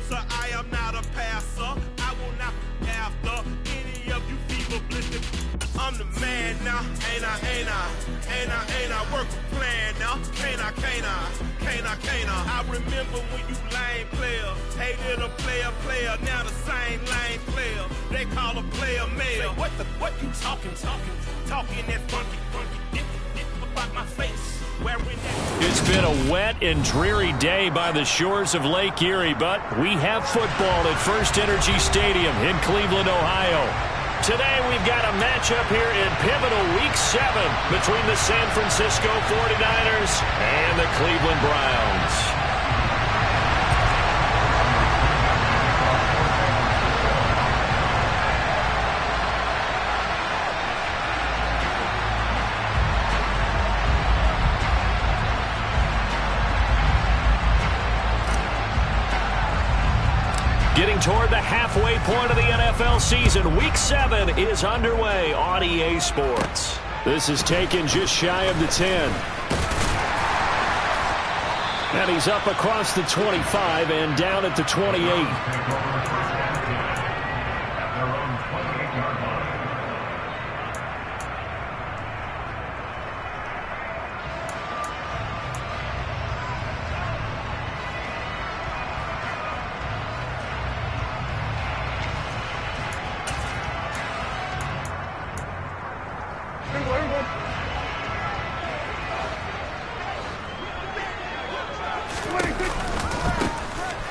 closer, I am not a passer. I will not be after any of you fever blitzing. I'm the man now, ain't I work a plan now, can't I? I remember when you lame player, hated a player, now the same lame player, they call a player male. What you talking that funky, dip about my face, wearing that. It's been a wet and dreary day by the shores of Lake Erie, but we have football at First Energy Stadium in Cleveland, Ohio. Today we've got a matchup here in pivotal Week 7 between the San Francisco 49ers and the Cleveland Browns. Getting toward the halfway point of the NFL season, Week 7 is underway on EA Sports. This is taken just shy of the 10. And he's up across the 25 and down at the 28.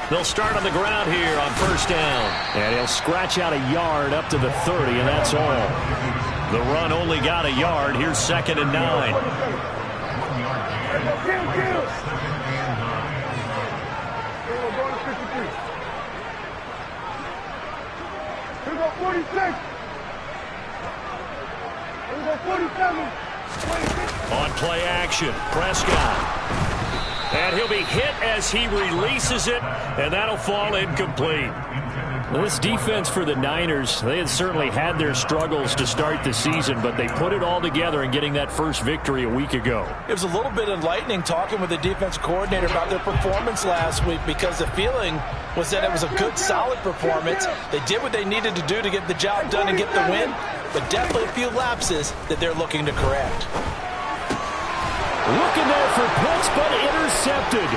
They'll start on the ground here on first down. And he'll scratch out a yard up to the 30, and that's all. The run only got a yard. Here's 2nd and 9. On play action, Prescott. And he'll be hit as he releases it, and that'll fall incomplete. Well, this defense for the Niners, they had certainly had their struggles to start the season, but they put it all together in getting that first victory a week ago. It was a little bit enlightening talking with the defense coordinator about their performance last week, because the feeling was that it was a good, solid performance. They did what they needed to do to get the job done and get the win, but definitely a few lapses that they're looking to correct. Looking there for Pitts, but intercepted.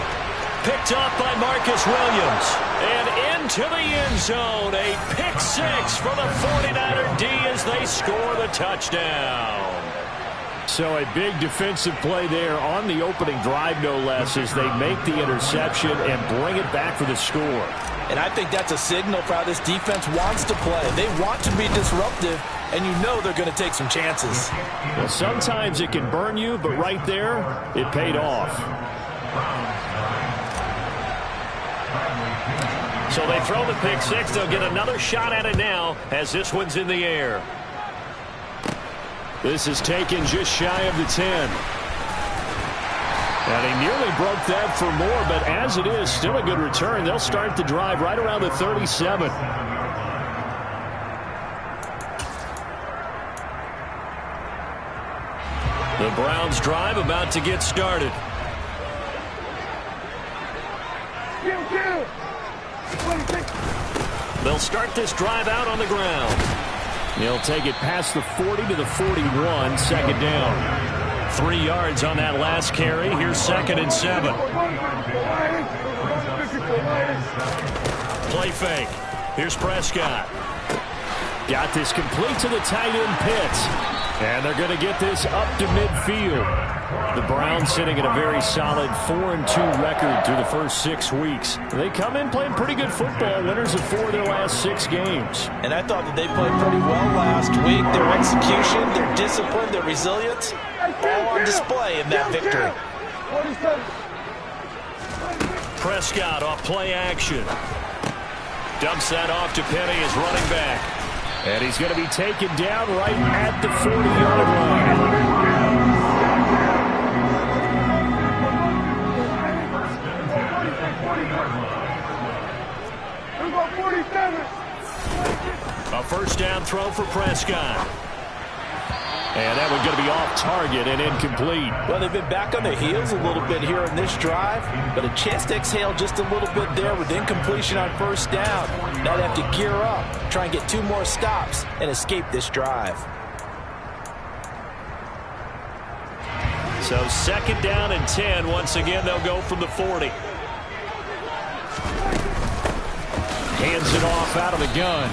Picked off by Marcus Williams. And into the end zone. A pick 6 for the 49er D as they score the touchdown. So a big defensive play there on the opening drive, no less, as they make the interception and bring it back for the score. And I think that's a signal for how this defense wants to play. They want to be disruptive, and you know they're going to take some chances. Well, sometimes it can burn you, but right there, it paid off. So they throw the pick 6. They'll get another shot at it now as this one's in the air. This is taken just shy of the 10. And he nearly broke that for more, but as it is, still a good return. They'll start the drive right around the 37. The Browns drive about to get started. They'll start this drive out on the ground. He'll take it past the 40 to the 41, 2nd down. 3 yards on that last carry. Here's 2nd and 7. Play fake. Here's Prescott. Got this complete to the tight end Pitts. And they're going to get this up to midfield. The Browns sitting at a very solid 4-2 record through the first 6 weeks. They come in playing pretty good football, winners of 4 of their last 6 games. And I thought that they played pretty well last week. Their execution, their discipline, their resilience, all on display in that victory. Prescott off play action. Dumps that off to Penny as running back. And he's going to be taken down right at the 40-yard line. A first down throw for Prescott. And that one going to be off target and incomplete. Well, they've been back on their heels a little bit here in this drive, but a chance to exhale just a little bit there with incompletion on first down. Now they have to gear up, try and get 2 more stops, and escape this drive. So 2nd down and 10. Once again, they'll go from the 40. Hands it off out of the gun.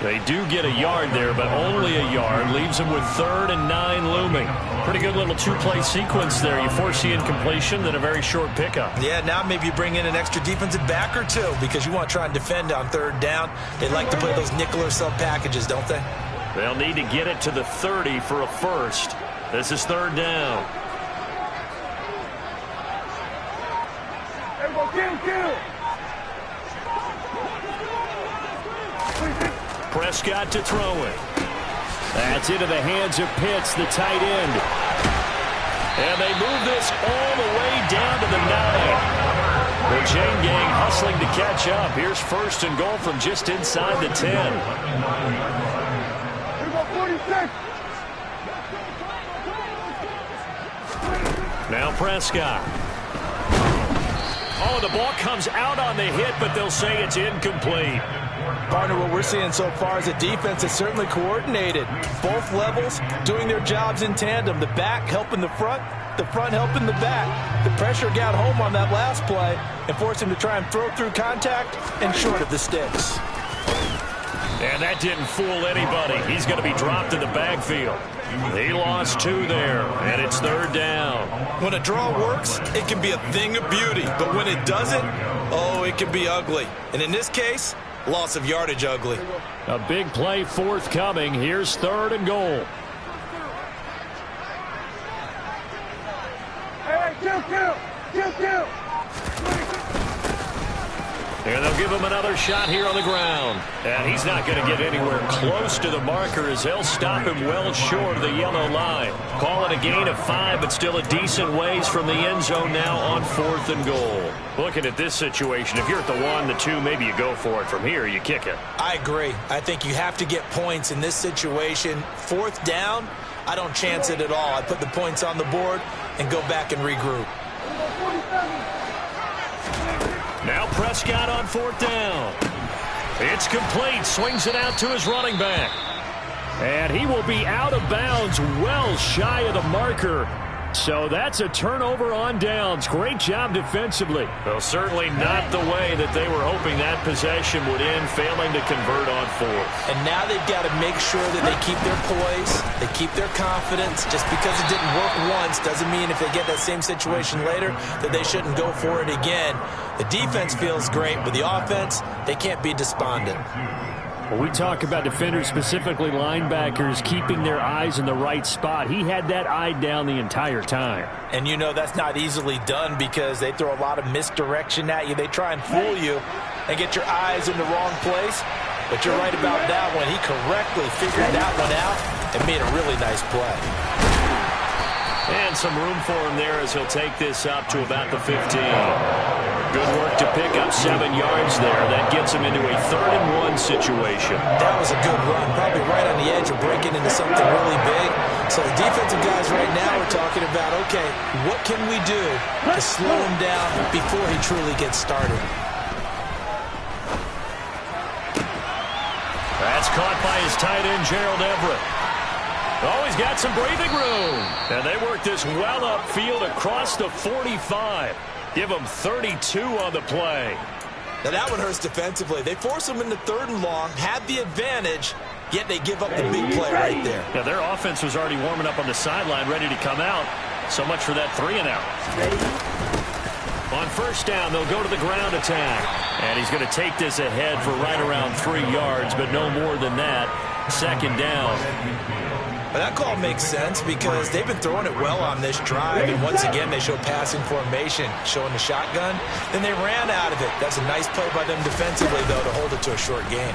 They do get a yard there, but only a yard. Leaves them with 3rd and 9 looming. Pretty good little 2-play sequence there. You force the incompletion, then a very short pickup. Yeah, now maybe you bring in an extra defensive back or 2 because you want to try and defend on 3rd down. They like to play those nickel or sub packages, don't they? They'll need to get it to the 30 for a first. This is 3rd down. Prescott to throw it. That's into the hands of Pitts, the tight end. And they move this all the way down to the 9. The chain gang hustling to catch up. Here's 1st and goal from just inside the 10. Now Prescott. Oh, the ball comes out on the hit, but they'll say it's incomplete. Partner, what we're seeing so far is a defense that's certainly coordinated. Both levels doing their jobs in tandem. The back helping the front helping the back. The pressure got home on that last play and forced him to try and throw through contact and short of the sticks. And that didn't fool anybody. He's going to be dropped in the backfield. He lost 2 there, and it's 3rd down. When a draw works, it can be a thing of beauty. But when it doesn't, oh, it can be ugly. And in this case, loss of yardage ugly. A big play forthcoming. Here's 3rd and goal. Hey, kill. And they'll give him another shot here on the ground. And he's not going to get anywhere close to the marker as they'll stop him well short of the yellow line. Call it a gain of 5, but still a decent ways from the end zone now on 4th and goal. Looking at this situation, if you're at the 1, the 2, maybe you go for it. From here, you kick it. I agree. I think you have to get points in this situation. 4th down, I don't chance it at all. I put the points on the board and go back and regroup. Now Prescott on 4th down. It's complete. Swings it out to his running back. And he will be out of bounds well shy of the marker. So that's a turnover on downs. Great job defensively. Well, certainly not the way that they were hoping that possession would end, failing to convert on 4th. And now they've got to make sure that they keep their poise, they keep their confidence. Just because it didn't work once doesn't mean if they get that same situation later that they shouldn't go for it again. The defense feels great, but the offense, they can't be despondent. When we talk about defenders, specifically linebackers, keeping their eyes in the right spot, he had that eye down the entire time. And you know that's not easily done because they throw a lot of misdirection at you. They try and fool you and get your eyes in the wrong place. But you're right about that one. He correctly figured that one out and made a really nice play. And some room for him there as he'll take this up to about the 15. Good work to pick up 7 yards there. That gets him into a 3rd and 1 situation. That was a good run, probably right on the edge of breaking into something really big. So the defensive guys right now are talking about, okay, what can we do to slow him down before he truly gets started? That's caught by his tight end, Gerald Everett. Oh, he's got some breathing room. And they work this well upfield across the 45. Give them 32 on the play. Now that one hurts defensively. They force them into 3rd and long, had the advantage, yet they give up the big play right there. Yeah, their offense was already warming up on the sideline, ready to come out. So much for that 3 and out. On 1st down, they'll go to the ground attack. And he's going to take this ahead for right around 3 yards, but no more than that. 2nd down. But that call makes sense because they've been throwing it well on this drive. And once again, they show passing formation, showing the shotgun. Then they ran out of it. That's a nice play by them defensively, though, to hold it to a short gain.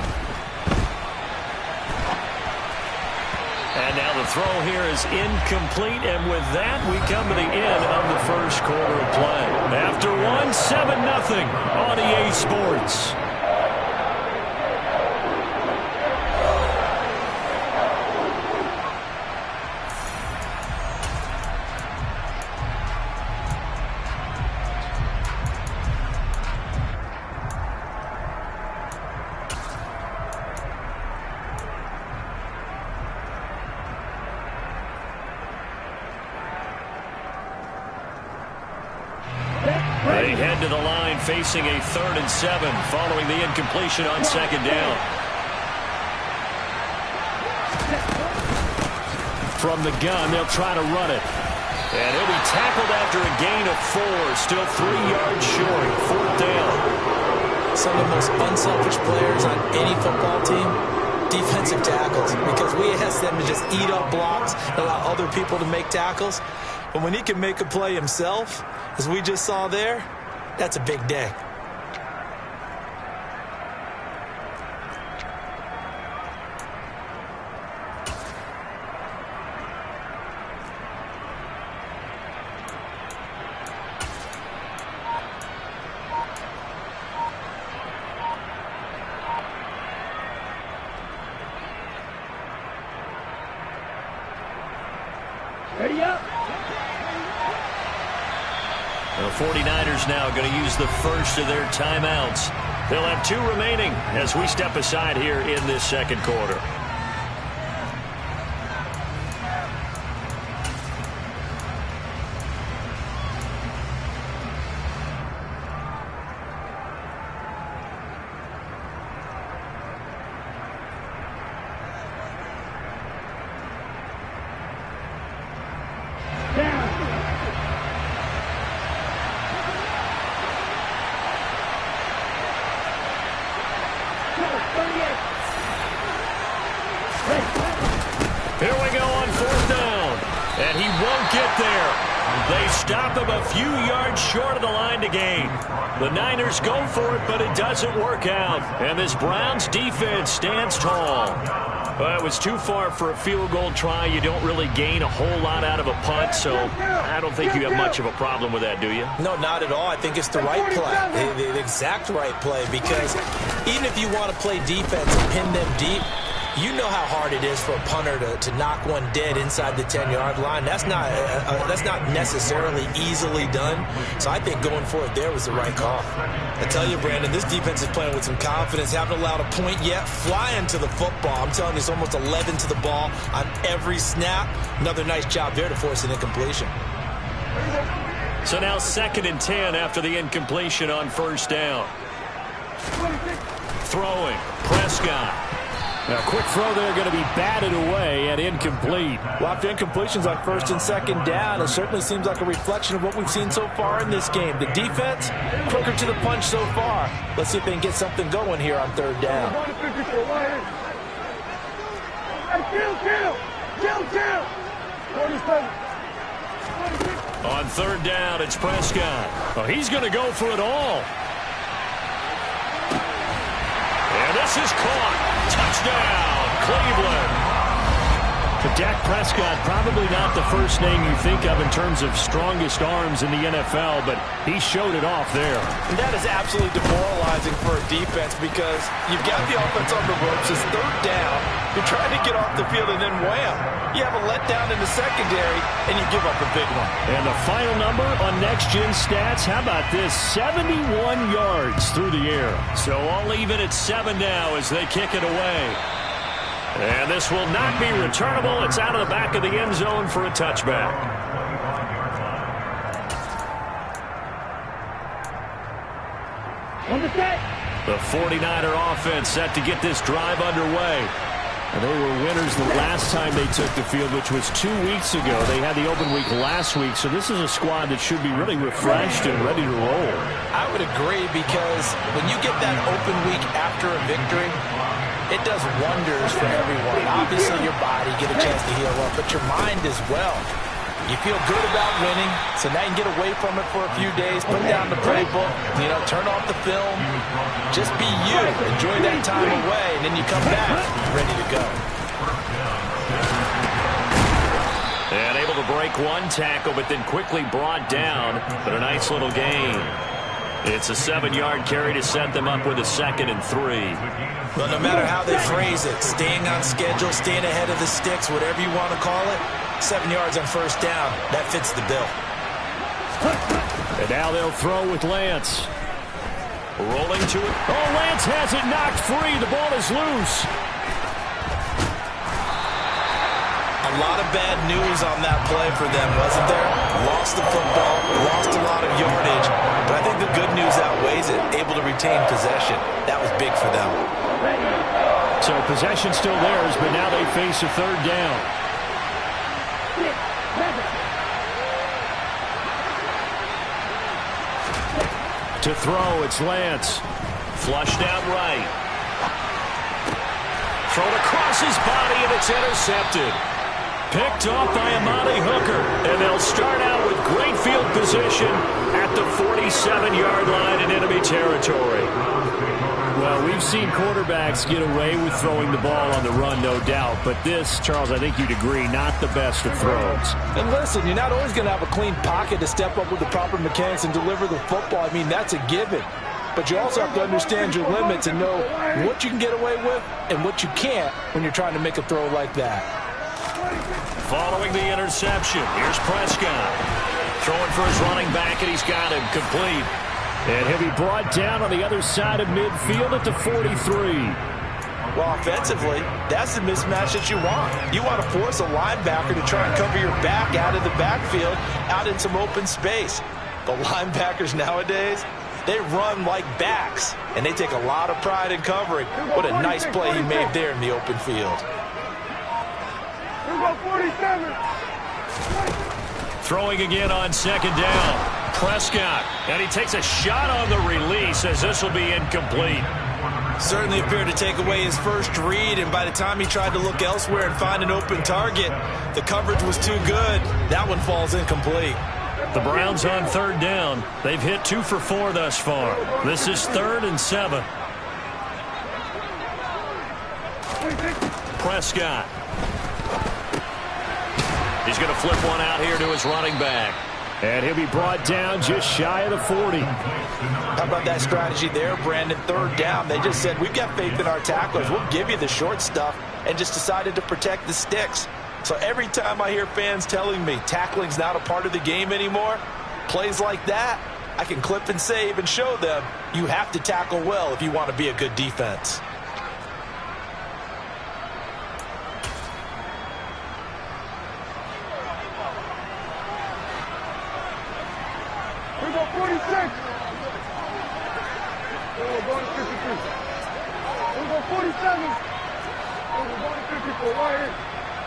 And now the throw here is incomplete. And with that, we come to the end of the 1st quarter of play. After 1, 7-0 on EA Sports. They head to the line facing a 3rd and 7 following the incompletion on 2nd down. From the gun, they'll try to run it. And he'll be tackled after a gain of 4. Still 3 yards short. 4th down. Some of the most unselfish players on any football team, defensive tackles. Because we ask them to just eat up blocks and allow other people to make tackles. But when he can make a play himself, as we just saw there, that's a big day. Ready up. The 49ers now going to use the first of their timeouts. They'll have 2 remaining as we step aside here in this 2nd quarter. Here we go on 4th down. And he won't get there. They stop him a few yards short of the line to gain. The Niners go for it, but it doesn't work out. And this Browns defense stands tall. Well, it was too far for a field goal try. You don't really gain a whole lot out of a punt, so I don't think you have much of a problem with that, do you? No, not at all. I think it's the right play, the exact right play, because even if you want to play defense and pin them deep, you know how hard it is for a punter to knock one dead inside the 10-yard line. That's not necessarily easily done. So I think going for it there was the right call. I tell you, Brandon, this defense is playing with some confidence. Haven't allowed a point yet. Flying to the football. I'm telling you, it's almost 11 to the ball on every snap. Another nice job there to force an incompletion. So now 2nd and 10 after the incompletion on 1st down. Throwing. Prescott. Now, quick throw there going to be batted away and incomplete. Well, after incompletions on 1st and 2nd down, it certainly seems like a reflection of what we've seen so far in this game. The defense, quicker to the punch so far. Let's see if they can get something going here on 3rd down. On 3rd down, it's Prescott. Oh, he's going to go for it all. And this is caught. Touchdown, Cleveland. But Dak Prescott, probably not the first name you think of in terms of strongest arms in the NFL, but he showed it off there. And that is absolutely demoralizing for a defense because you've got the offense on the ropes. It's 3rd down. You're trying to get off the field, and then wham, you have a letdown in the secondary, and you give up a big one. And the final number on Next Gen Stats, how about this? 71 yards through the air. So I'll leave it at 7 now as they kick it away. And this will not be returnable. It's out of the back of the end zone for a touchback. The 49er offense set to get this drive underway. And they were winners the last time they took the field, which was 2 weeks ago. They had the open week last week, so this is a squad that should be really refreshed and ready to roll. I would agree, because when you get that open week after a victory, it does wonders for everyone. Obviously, your body, get a chance to heal up, but your mind as well. You feel good about winning, so now you can get away from it for a few days, put down the playbook, turn off the film, just be you, enjoy that time away, and then you come back ready to go. And able to break one tackle, but then quickly brought down, but a nice little gain. It's a 7-yard carry to set them up with a 2nd and 3. Well, no matter how they phrase it, staying on schedule, staying ahead of the sticks, whatever you want to call it, 7 yards on 1st down, that fits the bill. And now they'll throw with Lance. Rolling to it. Oh, Lance has it knocked free. The ball is loose. A lot of bad news on that play for them, wasn't there? Lost the football, lost a lot of yardage, but I think the good news outweighs it. Able to retain possession. That was big for them. So possession still theirs, but now they face a third down. To throw, it's Lance. Flushed out right. Thrown across his body, and it's intercepted. Picked off by Amani Hooker. And they'll start out with great field position at the 47-yard line in enemy territory. Well, we've seen quarterbacks get away with throwing the ball on the run, no doubt. But this, Charles, I think you'd agree, not the best of throws. And listen, you're not always going to have a clean pocket to step up with the proper mechanics and deliver the football. I mean, that's a given. But you also have to understand your limits and know what you can get away with and what you can't when you're trying to make a throw like that. Following the interception, here's Prescott. Throwing for his running back, and he's got him complete. And he'll be brought down on the other side of midfield at the 43. Well, offensively, that's the mismatch that you want. You want to force a linebacker to try and cover your back out of the backfield, out in some open space. The linebackers nowadays, they run like backs, and they take a lot of pride in covering. What a nice play he made there in the open field. Throwing again on second down. Prescott, and he takes a shot on the release as this will be incomplete. Certainly appeared to take away his first read, and by the time he tried to look elsewhere and find an open target, the coverage was too good. That one falls incomplete. The Browns on third down. They've hit 2 for 4 thus far. This is 3rd and 7. Prescott. He's going to flip one out here to his running back. And he'll be brought down just shy of the 40. How about that strategy there, Brandon? Third down. They just said, we've got faith in our tacklers. We'll give you the short stuff, and just decided to protect the sticks. So every time I hear fans telling me tackling's not a part of the game anymore, plays like that, I can clip and save and show them you have to tackle well if you want to be a good defense. We go 46. We're going to 53. We go 47. We're going to 54. Right here.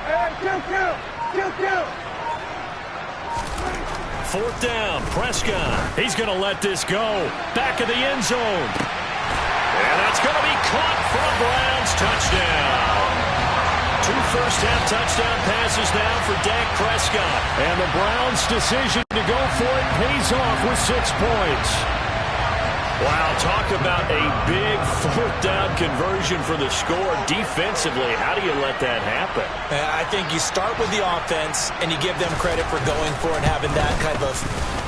And kill. 4th down, Prescott. He's going to let this go. Back of the end zone. And that's going to be caught for a Browns touchdown. 2 first-half touchdown passes now for Dak Prescott. And the Browns' decision to go for it pays off with 6 points. Wow, talk about a big 4th down conversion for the score. Defensively, how do you let that happen? I think you start with the offense, and you give them credit for going for it and having that kind of,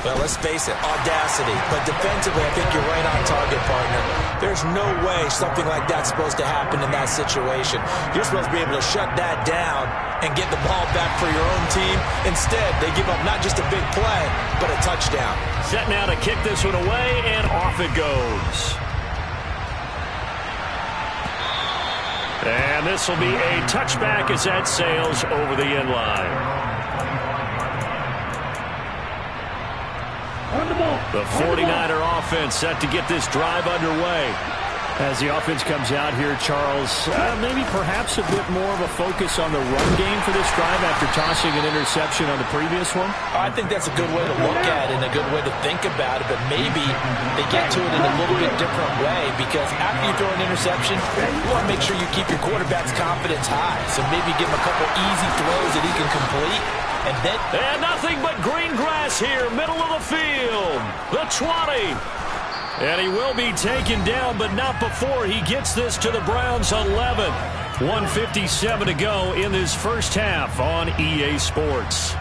well, let's face it, audacity. But defensively, I think you're right on target, partner. There's no way something like that's supposed to happen in that situation. You're supposed to be able to shut that down and get the ball back for your own team. Instead, they give up not just a big play, but a touchdown. Set now to kick this one away, and off it goes. And this will be a touchback as that sails over the end line. The 49er offense set to get this drive underway. As the offense comes out here, Charles, maybe perhaps a bit more of a focus on the run game for this drive after tossing an interception on the previous one? I think that's a good way to look at it and a good way to think about it, but maybe they get to it in a little bit different way, because after you throw an interception, you want to make sure you keep your quarterback's confidence high. So maybe give him a couple easy throws that he can complete. And nothing but green grass here, middle of the field. The 20. And he will be taken down, but not before he gets this to the Browns 11. 1:57 to go in this first half on EA Sports.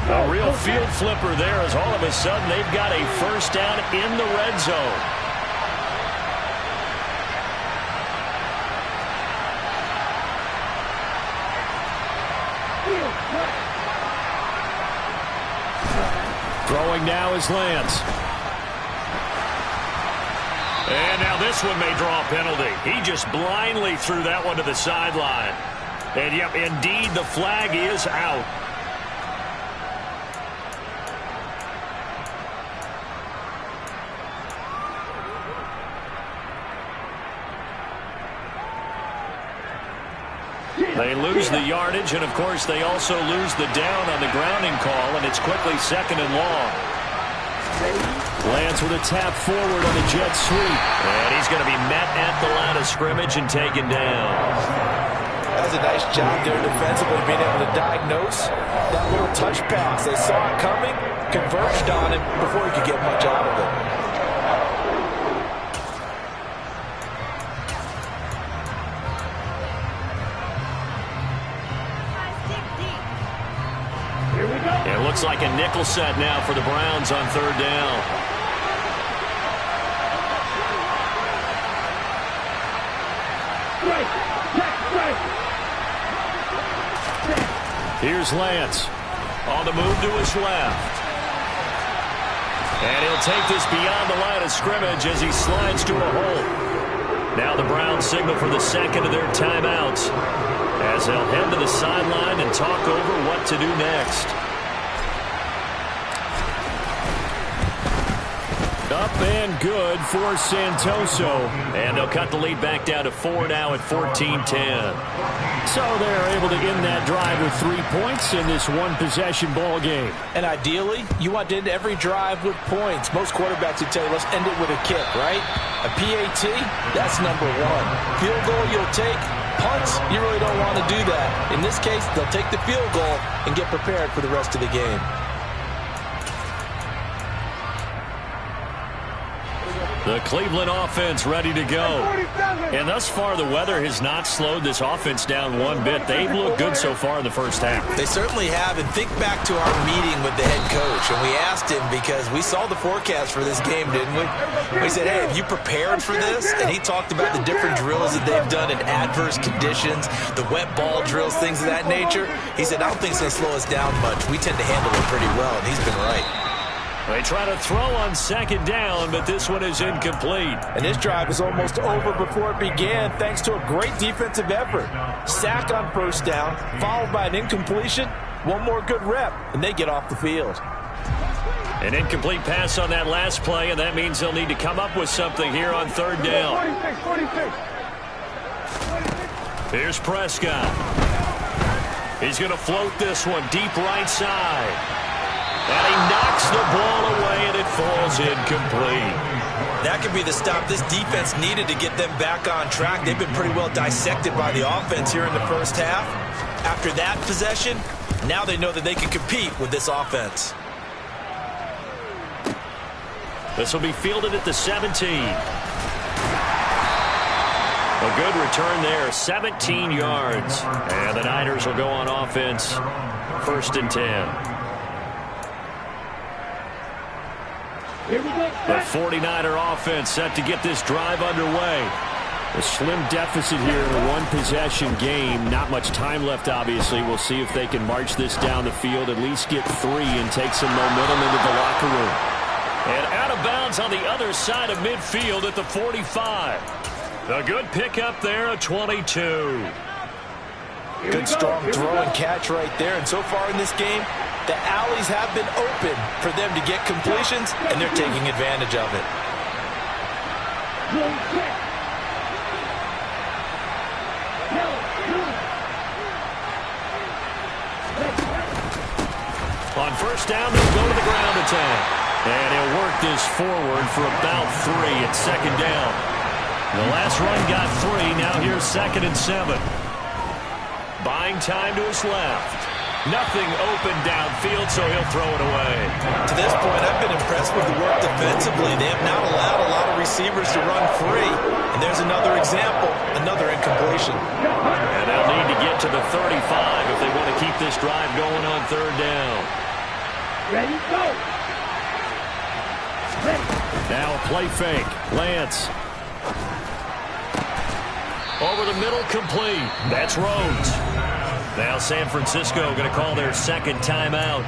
A real field flipper there, as all of a sudden they've got a first down in the red zone. Throwing now is Lance. And now this one may draw a penalty. He just blindly threw that one to the sideline. And, yep, indeed, the flag is out. They lose the yardage, and, of course, they also lose the down on the grounding call, and it's quickly 2nd and long. Lance with a tap forward on the jet sweep. And he's going to be met at the line of scrimmage and taken down. That was a nice job there defensively, being able to diagnose that little touch pass. They saw it coming, converged on him before he could get much out of it. It looks like a nickel set now for the Browns on 3rd down. Here's Lance. On the move to his left. And he'll take this beyond the line of scrimmage as he slides to a hole. Now the Browns signal for the 2nd of their timeouts as they'll head to the sideline and talk over what to do next. Up and good for Santoso. And they'll cut the lead back down to 4 now at 14-10. So they're able to end that drive with 3 points in this one-possession ball game. And ideally, you want to end every drive with points. Most quarterbacks would tell you, let's end it with a kick, right? A PAT, that's number 1. Field goal you'll take. Punts, you really don't want to do that. In this case, they'll take the field goal and get prepared for the rest of the game. The Cleveland offense ready to go. And thus far, the weather has not slowed this offense down one bit. They've looked good so far in the first half. They certainly have. And think back to our meeting with the head coach. And we asked him, because we saw the forecast for this game, didn't we? We said, hey, have you prepared for this? And he talked about the different drills that they've done in adverse conditions, the wet ball drills, things of that nature. He said, I don't think it's going to slow us down much. We tend to handle it pretty well. And he's been right. They try to throw on 2nd down, but this one is incomplete. And this drive is almost over before it began, thanks to a great defensive effort. Sack on 1st down, followed by an incompletion. One more good rep, and they get off the field. An incomplete pass on that last play, and that means they'll need to come up with something here on 3rd down. 46. Here's Prescott. He's going to float this one deep right side. And he knocks the ball away, and it falls incomplete. That could be the stop this defense needed to get them back on track. They've been pretty well dissected by the offense here in the first half. After that possession, now they know that they can compete with this offense. This will be fielded at the 17. A good return there, 17 yards. And the Niners will go on offense, 1st and 10. The 49er offense set to get this drive underway. A slim deficit here in a one-possession game. Not much time left, obviously. We'll see if they can march this down the field, at least get 3 and take some momentum into the locker room. And out of bounds on the other side of midfield at the 45. A good pickup there, a 22. Good strong throw and catch right there. And so far in this game, the alleys have been open for them to get completions, and they're taking advantage of it. On 1st down, they'll go to the ground attack. And he'll work this forward for about 3 at 2nd down. The last run got 3. Now here's 2nd and 7. Buying time to his left. Nothing open downfield, so he'll throw it away. To this point, I've been impressed with the work defensively. They have not allowed a lot of receivers to run free. And there's another example, another incompletion. And they'll need to get to the 35 if they want to keep this drive going on 3rd down. Ready, go! Now a play fake. Lance. Over the middle, complete. That's Rhodes. Now San Francisco going to call their 2nd timeout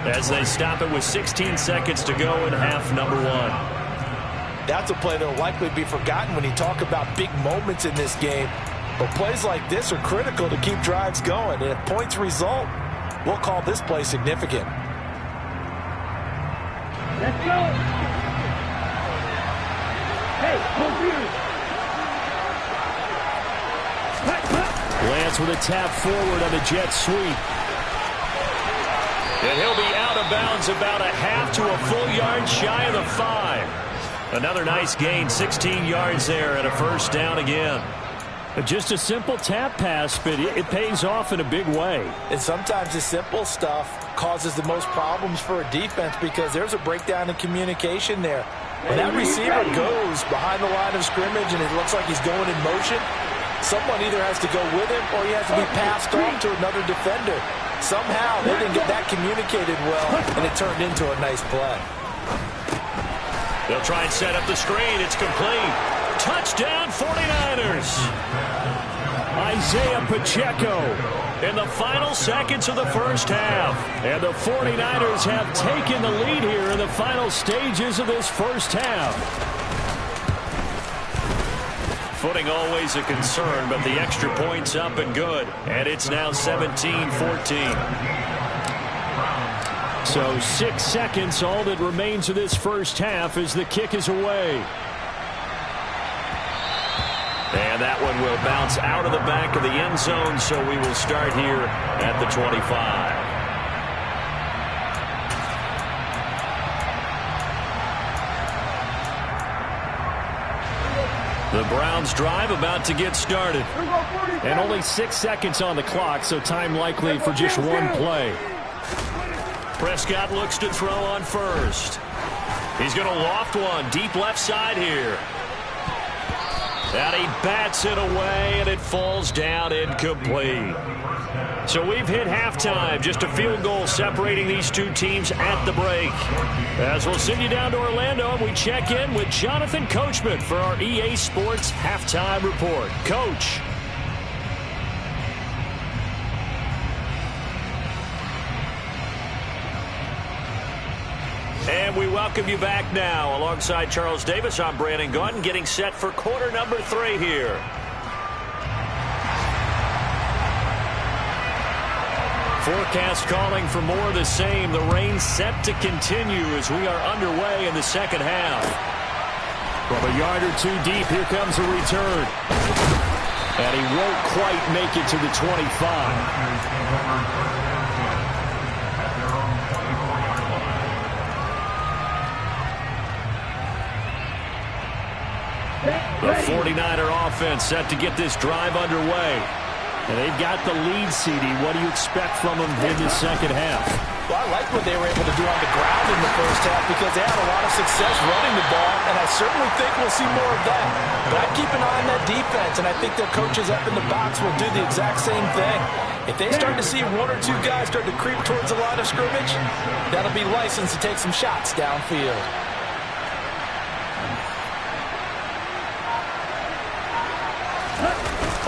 as they stop it with 16 seconds to go in half number 1. That's a play that will likely be forgotten when you talk about big moments in this game. But plays like this are critical to keep drives going. And if points result, we'll call this play significant. Let's go. Hey, computer. Lance with a tap forward on the jet sweep. And he'll be out of bounds about a half to a full yard shy of the 5. Another nice gain, 16 yards there and a first down again. Just a simple tap pass, but it pays off in a big way. And sometimes the simple stuff causes the most problems for a defense because there's a breakdown in communication there. When that receiver goes behind the line of scrimmage and it looks like he's going in motion, someone either has to go with him or he has to be passed on to another defender. Somehow they didn't get that communicated well, and it turned into a nice play. They'll try and set up the screen. It's complete. Touchdown 49ers. Isaiah Pacheco In the final seconds of the first half. And the 49ers have taken the lead here in the final stages of this first half. Footing always a concern, but the extra point's up and good. And it's now 17-14. So 6 seconds, all that remains of this first half as the kick is away. And that one will bounce out of the back of the end zone, so we will start here at the 25. The Browns drive about to get started. And only 6 seconds on the clock, so time likely for just one play. Prescott looks to throw on first. He's going to loft one deep left side here. And he bats it away, and it falls down incomplete. So we've hit halftime. Just a field goal separating these two teams at the break. As we'll send you down to Orlando, we check in with Jonathan Coachman for our EA Sports Halftime Report. Coach. And we welcome you back now. Alongside Charles Davis, I'm Brandon Gaudin, getting set for quarter number 3 here. Forecast calling for more of the same. The rain set to continue as we are underway in the second half. From a yard or two deep, here comes a return. And he won't quite make it to the 25. The 49er offense set to get this drive underway. And they've got the lead, CD. What do you expect from them in the second half? Well, I like what they were able to do on the ground in the first half because they had a lot of success running the ball, and I certainly think we'll see more of that. But I'd keep an eye on that defense, and I think their coaches up in the box will do the exact same thing. If they start to see one or two guys start to creep towards the line of scrimmage, that'll be license to take some shots downfield.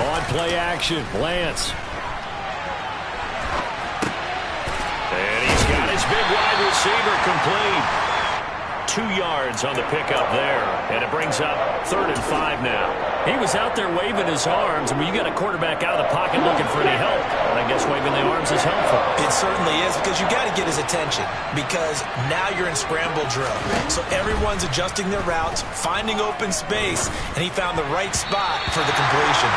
On play action, Lance. And he's got his big wide receiver complete. 2 yards on the pickup there. And it brings up 3rd and 5 now. He was out there waving his arms. I mean, you got a quarterback out of the pocket looking for any help. And I guess waving the arms is helpful. It certainly is because you got to get his attention because now you're in scramble drill. So everyone's adjusting their routes, finding open space, and he found the right spot for the completion.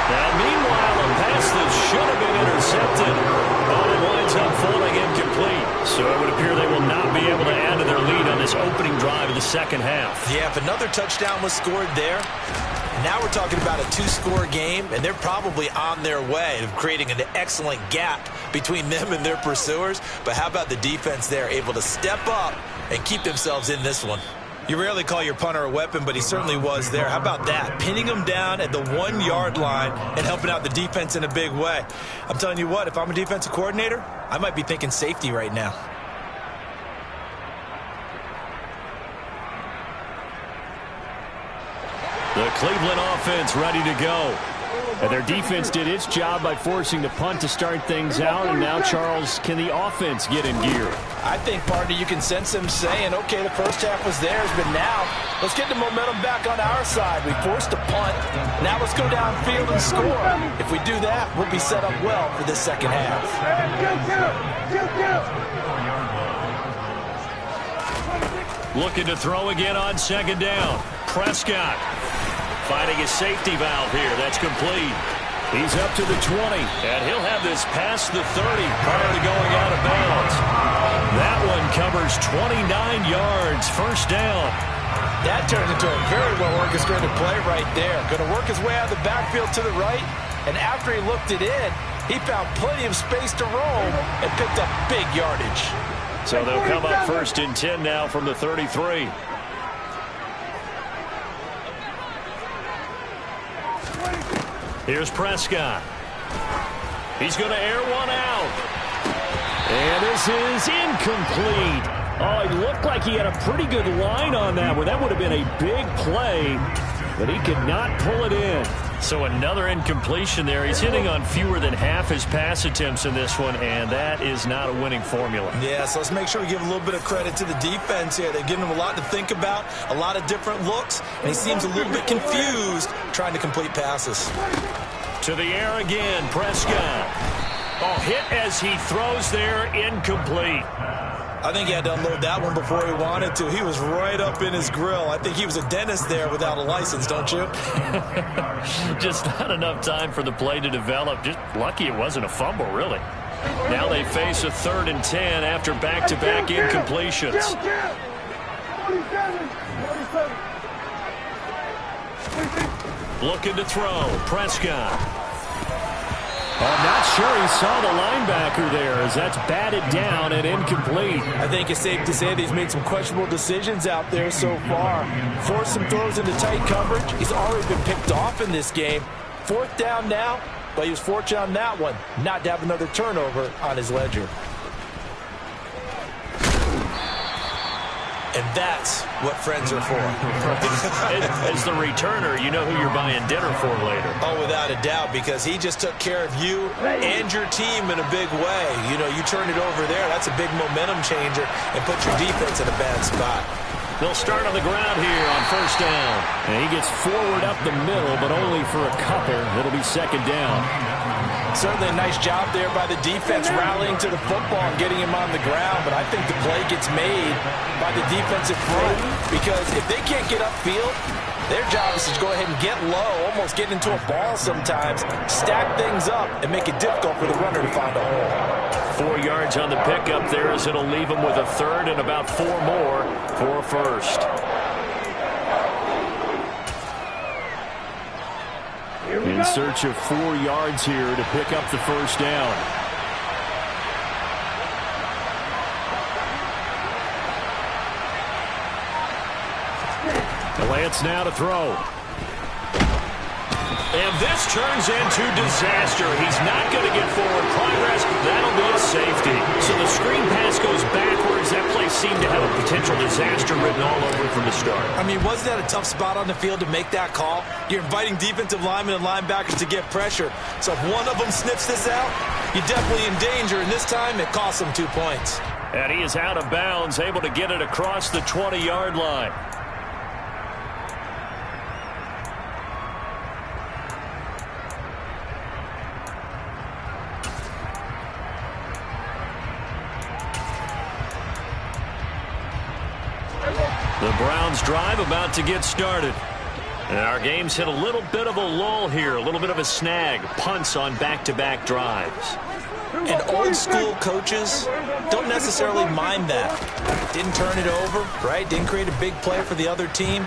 Now, meanwhile, a pass that should have been intercepted, but it winds up falling incomplete. So it would appear they will not be able to add to their lead on this opening drive of the second half. Yeah, if another touchdown was scored there, now we're talking about a 2-score game, and they're probably on their way of creating an excellent gap between them and their pursuers. But how about the defense there, able to step up and keep themselves in this one? You rarely call your punter a weapon, but he certainly was there. How about that? Pinning him down at the 1-yard line and helping out the defense in a big way. I'm telling you what, if I'm a defensive coordinator, I might be thinking safety right now. The Cleveland offense ready to go. And their defense did its job by forcing the punt to start things out, and now, Charles, can the offense get in gear? I think, partner, you can sense them saying, okay, the first half was theirs, but now let's get the momentum back on our side. We forced a punt. Now let's go downfield and score. If we do that, we'll be set up well for this second half. Looking to throw again on second down. Prescott finding a safety valve here. That's complete. He's up to the 20. And he'll have this past the 30 prior to going out of bounds. That one covers 29 yards. First down. That turns into a very well-orchestrated play right there. Going to work his way out of the backfield to the right. And after he looked it in, he found plenty of space to roam and picked up big yardage. So they'll come up first and 10 now from the 33. Here's Prescott. He's going to air one out. And this is incomplete. Oh, it looked like he had a pretty good line on that one. That would have been a big play, but he could not pull it in. So another incompletion there. He's hitting on fewer than half his pass attempts in this one, and that is not a winning formula. Yeah, so let's make sure we give a little bit of credit to the defense here. They've given him a lot to think about, a lot of different looks, and he seems a little bit confused trying to complete passes. To the air again, Prescott. Oh, hit as he throws there, incomplete. I think he had to unload that one before he wanted to. He was right up in his grill. I think he was a dentist there without a license, don't you? Just not enough time for the play to develop. Just lucky it wasn't a fumble, really. Now they face a 3rd and 10 after back-to-back incompletions. Looking to throw. Prescott. I'm not sure he saw the linebacker there as that's batted down and incomplete. I think it's safe to say that he's made some questionable decisions out there so far. Forced some throws into tight coverage. He's already been picked off in this game. 4th down now, but he was fortunate on that one not to have another turnover on his ledger. And that's what friends are for. As the returner, you know who you're buying dinner for later. Oh, without a doubt, because he just took care of you and your team in a big way. You know, you turn it over there, that's a big momentum changer, and put your defense in a bad spot. They'll start on the ground here on first down. And he gets forward up the middle, but only for a couple. It'll be second down. Certainly a nice job there by the defense rallying to the football and getting him on the ground, but I think the play gets made by the defensive front because if they can't get upfield, their job is to go ahead and get low, almost get into a ball sometimes, stack things up, and make it difficult for the runner to find a hole. 4 yards on the pickup there as it'll leave him with a 3rd and about 4 more for a first. In search of 4 yards here to pick up the first down. Lance now to throw. And this turns into disaster. He's not going to get forward progress. That'll be a safety. So the screen pass goes backwards. That play seemed to have a potential disaster written all over it from the start. I mean, wasn't that a tough spot on the field to make that call? You're inviting defensive linemen and linebackers to get pressure. So if one of them sniffs this out, you're definitely in danger. And this time, it costs him 2 points. And he is out of bounds, able to get it across the 20-yard line. The Browns drive about to get started. And our game's hit a little bit of a lull here, a little bit of a snag. Punts on back-to-back drives. And old-school coaches don't necessarily mind that. Didn't turn it over, right? Didn't create a big play for the other team.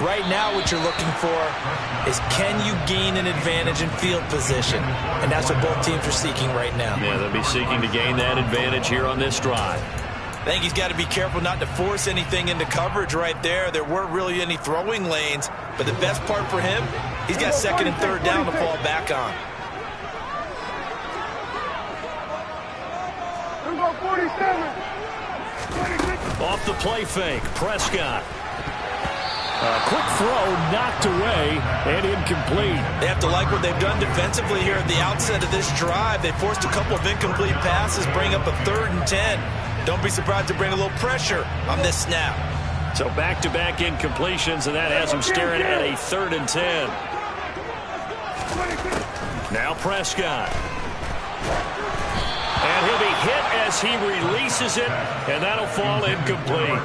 Right now what you're looking for is can you gain an advantage in field position? And that's what both teams are seeking right now. Yeah, they'll be seeking to gain that advantage here on this drive. I think he's got to be careful not to force anything into coverage right there. There weren't really any throwing lanes, but the best part for him, he's got 2nd and 3rd down to fall back on. Off the play fake, Prescott. A quick throw knocked away and incomplete. They have to like what they've done defensively here at the outset of this drive. They forced a couple of incomplete passes, bring up a 3rd and 10. Don't be surprised to bring a little pressure on this snap. So back-to-back incompletions, and that has them staring at a 3rd and 10. Now Prescott. And he'll be hit as he releases it, and that'll fall incomplete.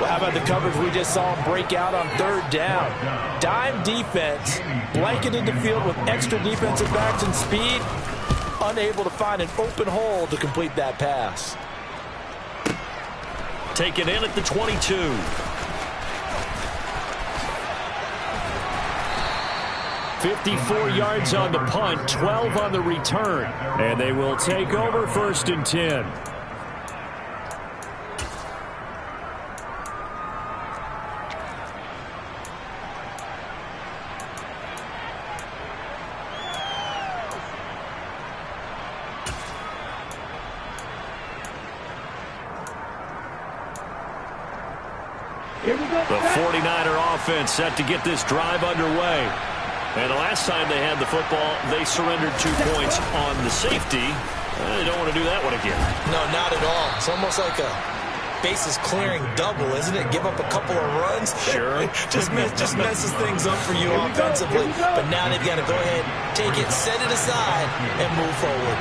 Well, how about the coverage we just saw him break out on 3rd down? Dime defense, blanketed the field with extra defensive backs and speed, unable to find an open hole to complete that pass. Taken in at the 22. "54 yards on the punt, 12 on the return. And they will take over 1st and 10. The 49er offense set to get this drive underway. And the last time they had the football, they surrendered 2 points on the safety. They don't want to do that one again. No, not at all. It's almost like a bases clearing double, isn't it? Give up a couple of runs. Sure. just messes things up for you offensively. But now they've got to go ahead, take it, set it aside, and move forward.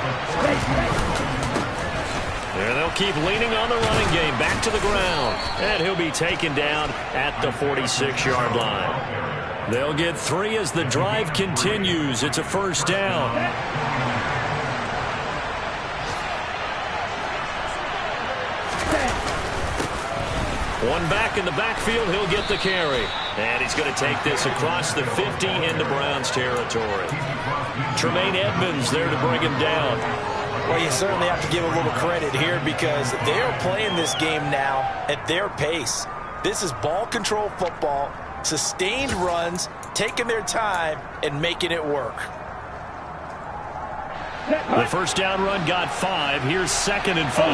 And they'll keep leaning on the running game. Back to the ground. And he'll be taken down at the 46-yard line. They'll get 3 as the drive continues. It's a 1st down. One back in the backfield. He'll get the carry. And he's going to take this across the 50 into Browns territory. Tremaine Edmonds there to bring him down. Well, you certainly have to give a little credit here because they are playing this game now at their pace. This is ball control football, sustained runs, taking their time, and making it work. The 1st down run got 5. Here's 2nd and 5.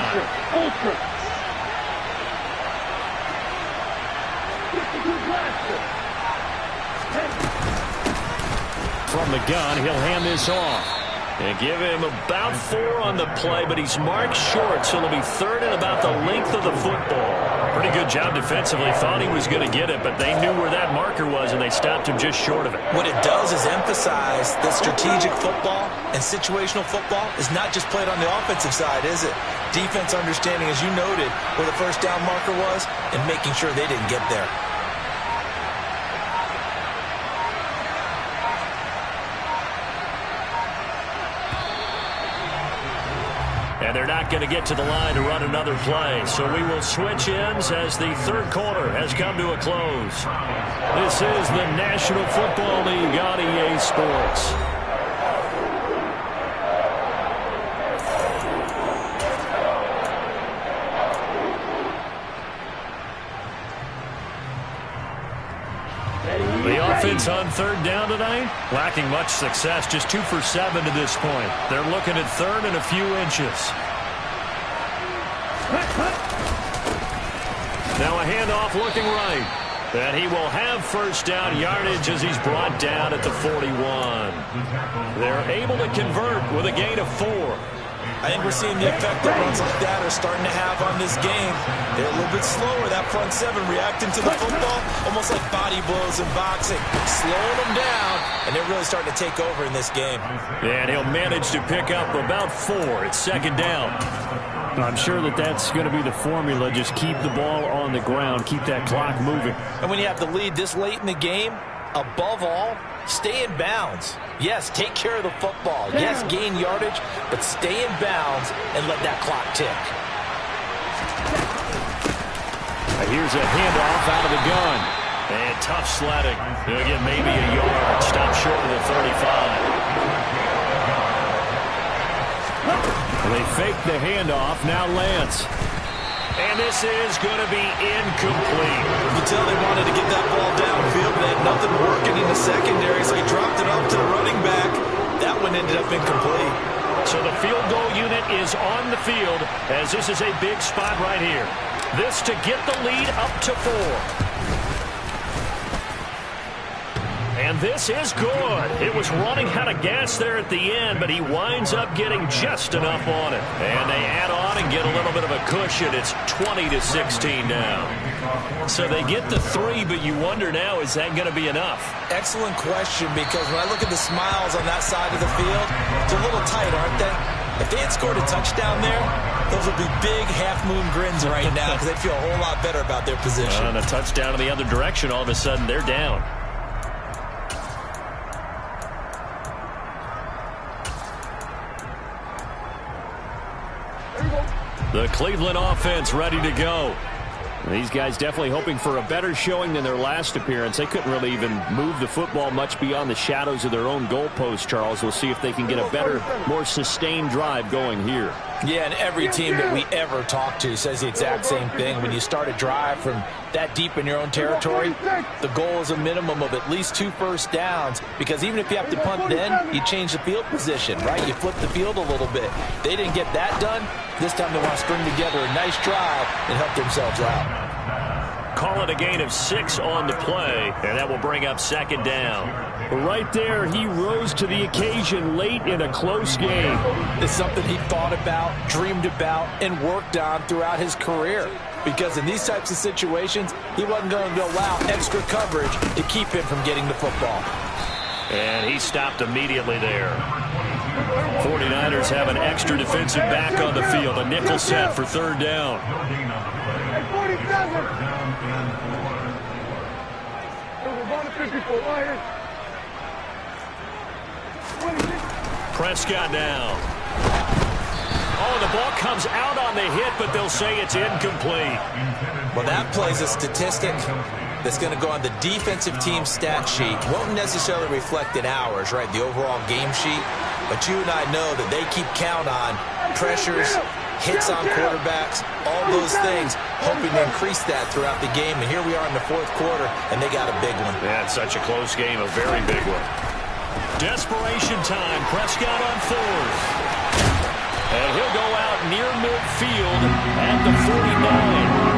From the gun, he'll hand this off. And give him about 4 on the play, but he's marked short, so it'll be 3rd and about the length of the football. Pretty good job defensively. Thought he was going to get it, but they knew where that marker was, and they stopped him just short of it. What it does is emphasize that strategic football and situational football is not just played on the offensive side, is it? Defense understanding, as you noted, where the 1st down marker was and making sure they didn't get there. And they're not going to get to the line to run another play. So we will switch ends as the 3rd quarter has come to a close. This is the National Football League on EA Sports. The offense on 3rd down tonight, lacking much success, just 2 for 7 to this point. They're looking at 3rd and a few inches. Now a handoff looking right. And he will have 1st down yardage as he's brought down at the 41. They're able to convert with a gain of 4. I think we're seeing the effect that runs like that are starting to have on this game. They're a little bit slower, that front 7 reacting to the football, almost like body blows in boxing, slowing them down, and they're really starting to take over in this game. And he'll manage to pick up about 4. It's 2nd down. I'm sure that's going to be the formula. Just keep the ball on the ground, keep that clock moving. And when you have the lead this late in the game, above all, stay in bounds. Yes, take care of the football. Yes, gain yardage, but stay in bounds and let that clock tick. Here's a handoff out of the gun. And tough sledding. He'll get maybe a yard. Stop short of the 35. They fake the handoff. Now Lance. And this is going to be incomplete. You can tell they wanted to get that ball downfield, but they had nothing working in the secondary, so he dropped it off to the running back. That one ended up incomplete. So the field goal unit is on the field, as this is a big spot right here. This to get the lead up to 4. And this is good. It was running out of gas there at the end, but he winds up getting just enough on it. And they add on and get a little bit of a cushion. It's 20-16 now. So they get the 3, but you wonder now, is that going to be enough? Excellent question, because when I look at the smiles on that side of the field, it's a little tight, aren't they? If they had scored a touchdown there, those would be big half-moon grins right now because they'd feel a whole lot better about their position. And a touchdown in the other direction, all of a sudden they're down. The Cleveland offense ready to go. These guys definitely hoping for a better showing than their last appearance. They couldn't really even move the football much beyond the shadows of their own goalpost, Charles. We'll see if they can get a better, more sustained drive going here. Yeah, and every team that we ever talk to says the exact same thing. When you start a drive from that deep in your own territory, the goal is a minimum of at least 2 first downs, because even if you have to punt then, you change the field position, right? You flip the field a little bit. They didn't get that done. This time they want to string together a nice drive and help themselves out. Call it a gain of 6 on the play, and that will bring up second down. Right there, he rose to the occasion late in a close game. It's something he thought about, dreamed about, and worked on throughout his career. Because in these types of situations, he wasn't going to allow extra coverage to keep him from getting the football. And he stopped immediately there. 49ers have an extra defensive back on the field. A nickel set for third down. Prescott now. Oh, the ball comes out on the hit, but they'll say it's incomplete. Well, that plays a statistic that's going to go on the defensive team stat sheet. Won't necessarily reflect in ours, right, the overall game sheet. But you and I know that they keep count on pressures, hits on quarterbacks, all those things, hoping to increase that throughout the game. And here we are in the fourth quarter, and they got a big one. Yeah, it's such a close game, a very big one. Desperation time. Prescott on 4th. And he'll go out near midfield at the 49.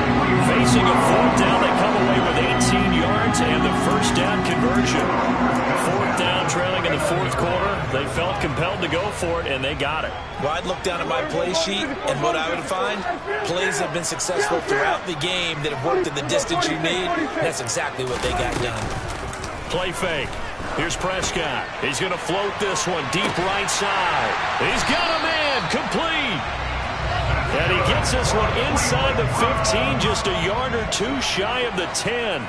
Facing a 4th down, they come away with 18 yards and the first down conversion. 4th down, trailing in the fourth quarter. They felt compelled to go for it, and they got it. Well, I'd look down at my play sheet, and what I would find, plays have been successful throughout the game that have worked in the distance you need. That's exactly what they got done. Play fake. Here's Prescott. He's going to float this one deep right side. He's got a man. Complete. And he gets this one inside the 15, just a yard or 2 shy of the 10.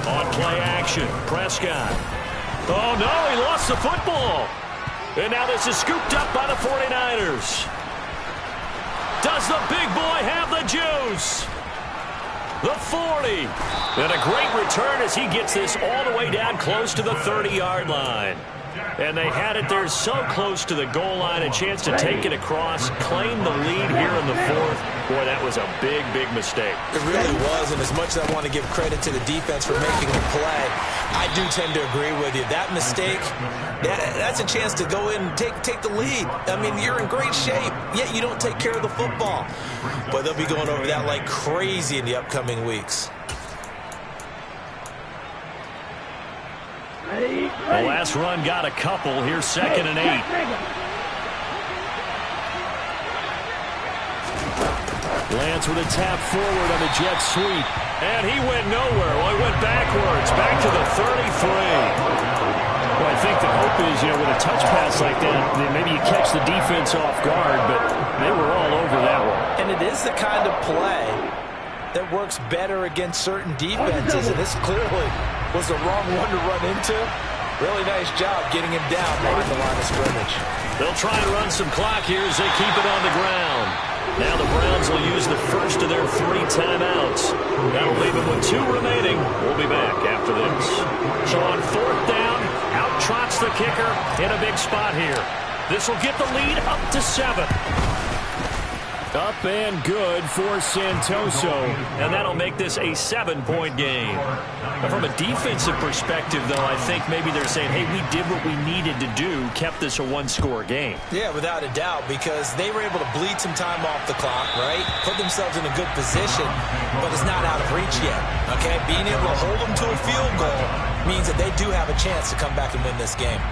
On play action, Prescott. Oh, no, he lost the football. And now this is scooped up by the 49ers. Does the big boy have the juice? The 40. And a great return as he gets this all the way down close to the 30-yard line. And they had it there so close to the goal line, a chance to take it across, claim the lead here in the fourth. Boy, that was a big, big mistake. It really was, and as much as I want to give credit to the defense for making the play, I do tend to agree with you. That mistake, that's a chance to go in and take the lead. I mean, you're in great shape, yet you don't take care of the football. But they'll be going over that like crazy in the upcoming weeks. The last run got a couple. Here's 2nd and 8. Lance with a tap forward on the jet sweep. And he went nowhere. Well, he went backwards, back to the 33. Well, I think the hope is, with a touch pass like that, maybe you catch the defense off guard, but they were all over that one. And it is the kind of play that works better against certain defenses, and this clearly was the wrong one to run into. Really nice job getting him down behind the line of scrimmage. They'll try and run some clock here as they keep it on the ground. Now the Browns will use the first of their 3 timeouts. That'll leave them with 2 remaining. We'll be back after this. So on 4th down, out trots the kicker in a big spot here. This will get the lead up to 7. Up and good for Santoso, and that'll make this a 7-point game. Now, from a defensive perspective, though, I think maybe they're saying, hey, we did what we needed to do, kept this a one-score game. Yeah, without a doubt, because they were able to bleed some time off the clock, right? Put themselves in a good position, but it's not out of reach yet, okay? Being able to hold them to a field goal means that they do have a chance to come back and win this game.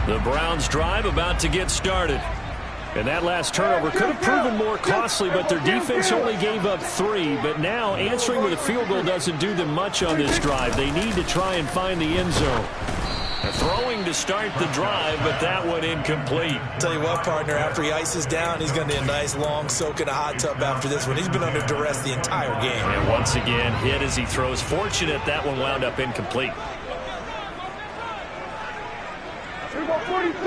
The Browns drive about to get started. And that last turnover could have proven more costly, but their defense only gave up 3. But now answering with a field goal doesn't do them much on this drive. They need to try and find the end zone. Throwing to start the drive, but that one incomplete. Tell you what, partner, after he ices down, he's going to need a nice long soak in a hot tub after this one. He's been under duress the entire game. And once again, hit as he throws. Fortunate that one wound up incomplete. Here we go, 46.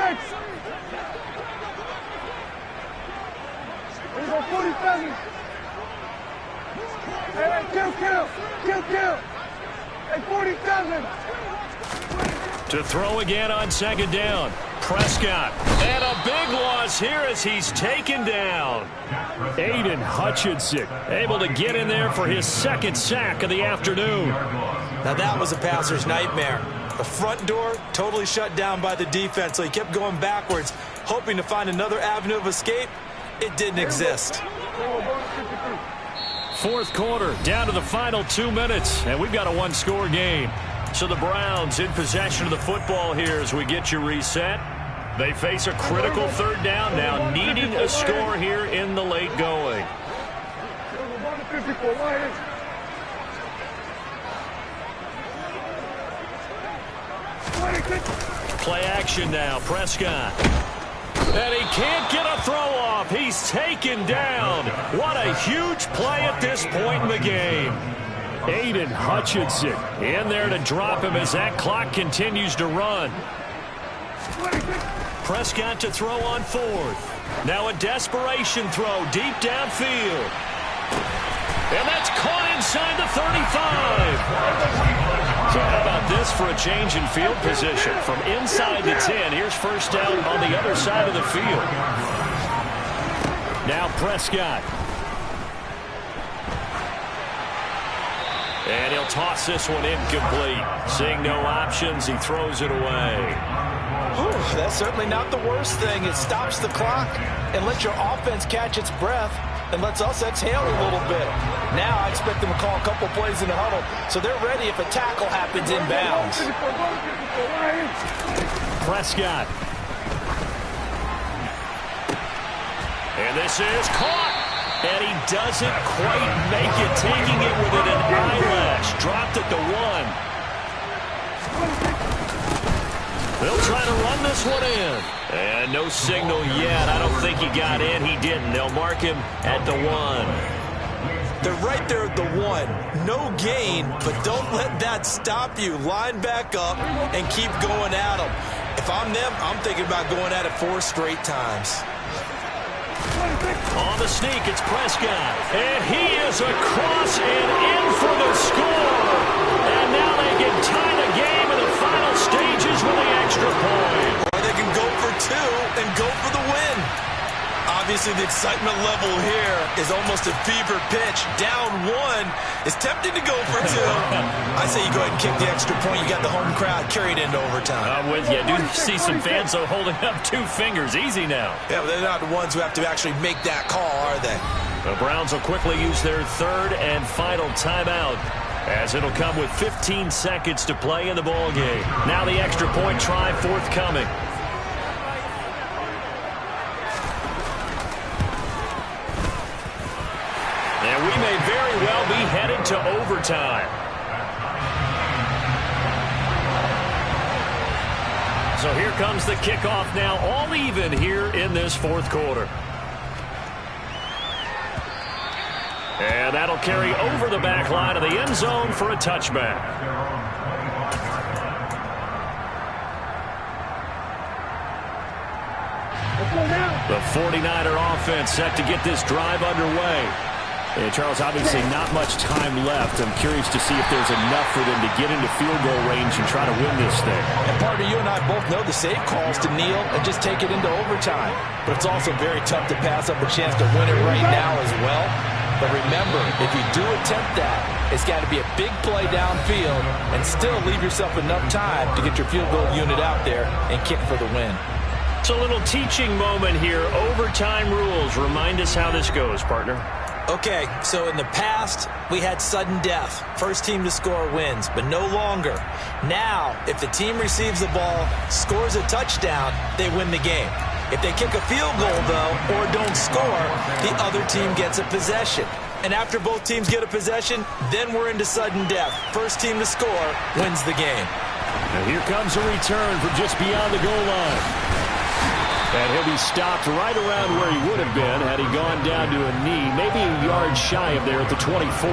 Here we go, 47. Hey, kill. Hey, 47. To throw again on second down. Prescott. And a big loss here as he's taken down. Aiden Hutchinson able to get in there for his second sack of the afternoon. Now that was a passer's nightmare. The front door totally shut down by the defense, so he kept going backwards, hoping to find another avenue of escape. It didn't exist. Fourth quarter, down to the final 2 minutes, and we've got a one-score game. So the Browns in possession of the football here as we get you reset. They face a critical third down now, needing a score here in the late going. Play action now, Prescott. And he can't get a throw off. He's taken down. What a huge play at this point in the game. Aiden Hutchinson in there to drop him as that clock continues to run. Prescott to throw on fourth. Now a desperation throw deep downfield. And that's caught inside the 35. So how about this for a change in field position? From inside the 10, here's first down on the other side of the field. Now Prescott. And he'll toss this one incomplete. Seeing no options, he throws it away. Whew, that's certainly not the worst thing. It stops the clock and lets your offense catch its breath and lets us exhale a little bit. Now I expect them to call a couple plays in the huddle so they're ready if a tackle happens inbounds. Prescott. And this is caught. And he doesn't quite make it, taking it within an eyelash. Dropped at the 1. They'll try to run this one in. And no signal yet. I don't think he got in. He didn't. They'll mark him at the 1. They're right there at the 1. No gain, but don't let that stop you. Line back up and keep going at them. If I'm them, I'm thinking about going at it 4 straight times. On the sneak, it's Prescott. And he is across and in for the score. And now they can tie the game in the final stages with the extra point. Or they can go for 2 and go for the win. Obviously, the excitement level here is almost a fever pitch. Down 1 is tempting to go for 2. I say you go ahead and kick the extra point. You got the home crowd. Carry it into overtime. I'm with you. I do see some fans, though, holding up 2 fingers. Easy now. Yeah, but they're not the ones who have to actually make that call, are they? The Browns will quickly use their third and final timeout, as it'll come with 15 seconds to play in the ballgame. Now the extra point try forthcoming. And we may very well be headed to overtime. So here comes the kickoff now, all even here in this fourth quarter. And that'll carry over the back line of the end zone for a touchback. The 49er offense set to get this drive underway. And Charles, obviously not much time left. I'm curious to see if there's enough for them to get into field goal range and try to win this thing. And partner, you and I both know the save calls to kneel and just take it into overtime. But it's also very tough to pass up a chance to win it right now as well. But remember, if you do attempt that, it's got to be a big play downfield and still leave yourself enough time to get your field goal unit out there and kick for the win. It's a little teaching moment here. Overtime rules. Remind us how this goes, partner. Okay, so in the past, we had sudden death. First team to score wins, but no longer. Now, if the team receives the ball, scores a touchdown, they win the game. If they kick a field goal, though, or don't score, the other team gets a possession. And after both teams get a possession, then we're into sudden death. First team to score wins the game. Now here comes a return from just beyond the goal line. And he'll be stopped right around where he would have been had he gone down to a knee, maybe a yard shy of there at the 24.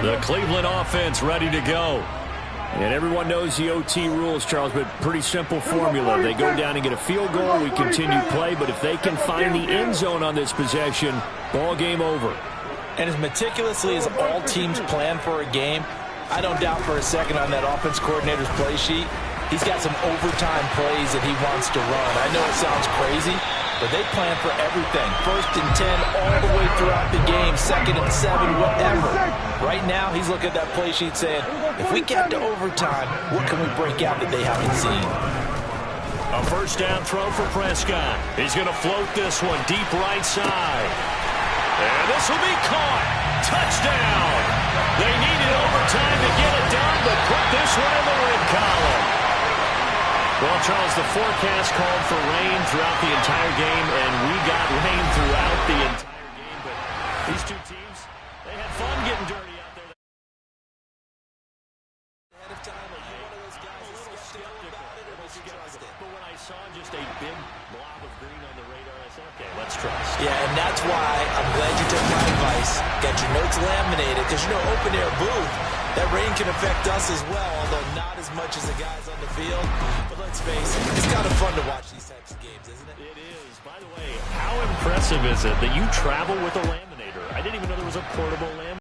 The Cleveland offense ready to go. And everyone knows the OT rules, Charles, but pretty simple formula. They go down and get a field goal, we continue play, but if they can find the end zone on this possession, ball game over. And as meticulously as all teams plan for a game, I don't doubt for a second on that offense coordinator's play sheet, he's got some overtime plays that he wants to run. I know it sounds crazy, but they plan for everything. 1st and 10 all the way throughout the game, 2nd and 7, whatever. Right now, he's looking at that play sheet saying, if we get to overtime, what can we break out that they haven't seen? A first down throw for Prescott. He's going to float this one deep right side. And this will be caught. Touchdown. They needed overtime to get it done, but put this one in the win column. Well, Charles, the forecast called for rain throughout the entire game, and we got rain throughout the entire game. But these two teams, they had fun getting dirty out there. Ahead of time, are you one of those guys that's skeptical about it, or does he trust it? But when I saw just a big blob of green on the radar, I said, okay, let's trust. Yeah, and that's why I'm glad you took my advice. Got your notes laminated, because you know, open-air booth, that rain can affect us as well, although not as much as the guys on the field. But let's face it, it's kind of fun to watch these types of games, isn't it? It is. By the way, how impressive is it that you travel with a laminator? I didn't even know there was a portable laminator.